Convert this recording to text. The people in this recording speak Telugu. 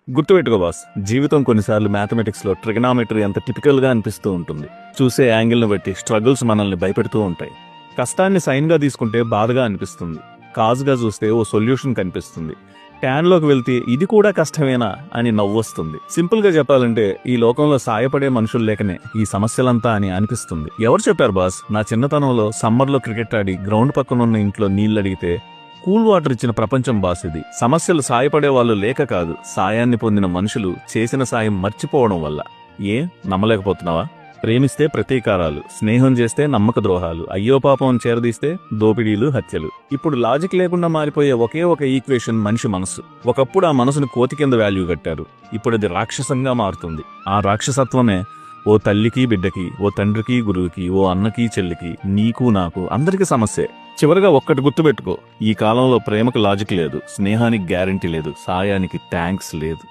గుర్తుపెట్టుకో బాస్, జీవితం కొన్నిసార్లు మ్యాథమెటిక్స్లో ట్రిగనామెట్రీ అంత టిపికల్గా అనిపిస్తూ ఉంటుంది. చూసే యాంగిల్ని బట్టి స్ట్రగుల్స్ మనల్ని భయపెడుతూ ఉంటాయి. కష్టాన్ని సైన్గా తీసుకుంటే బాధగా అనిపిస్తుంది. కాజ్గా చూస్తే ఓ సొల్యూషన్ కనిపిస్తుంది. ట్యాన్లోకి వెళ్తే ఇది కూడా కష్టమేనా అని నవ్వొస్తుంది. సింపుల్గా చెప్పాలంటే ఈ లోకంలో సాయపడే మనుషులు లేకనే ఈ సమస్యలంతా అని అనిపిస్తుంది. ఎవరు చెప్పారు బాస్? నా చిన్నతనంలో సమ్మర్లో క్రికెట్ ఆడి గ్రౌండ్ పక్కనున్న ఇంట్లో నీళ్ళు అడిగితే కూల్ వాటర్ ఇచ్చిన ప్రపంచం బాస్ ఇది. సమస్యలు సాయపడే వాళ్ళు లేక కాదు, సాయాన్ని పొందిన మనుషులు చేసిన సాయం మర్చిపోవడం వల్ల. నమ్మలేకపోతున్నావా? ప్రేమిస్తే ప్రతీకారాలు, స్నేహం చేస్తే నమ్మక ద్రోహాలు, అయ్యో పాపం చేరదీస్తే దోపిడీలు, హత్యలు. ఇప్పుడు లాజిక్ లేకుండా మారిపోయే ఒకే ఒక ఈక్వేషన్ మనిషి మనసు. ఒకప్పుడు ఆ మనసును కోతి కింద వాల్యూ కట్టారు. ఇప్పుడు అది రాక్షసంగా మారుతుంది. ఆ రాక్షసత్వమే ఓ తల్లికి బిడ్డకి, ఓ తండ్రికి గురువుకి, ఓ అన్నకి చెల్లికి, నీకు నాకు అందరికీ సమస్యే. చివరిగా ఒక్కటి గుర్తుపెట్టుకో, ఈ కాలంలో ప్రేమకు లాజిక్ లేదు, స్నేహానికి గ్యారంటీ లేదు, సాయానికి థ్యాంక్స్ లేదు.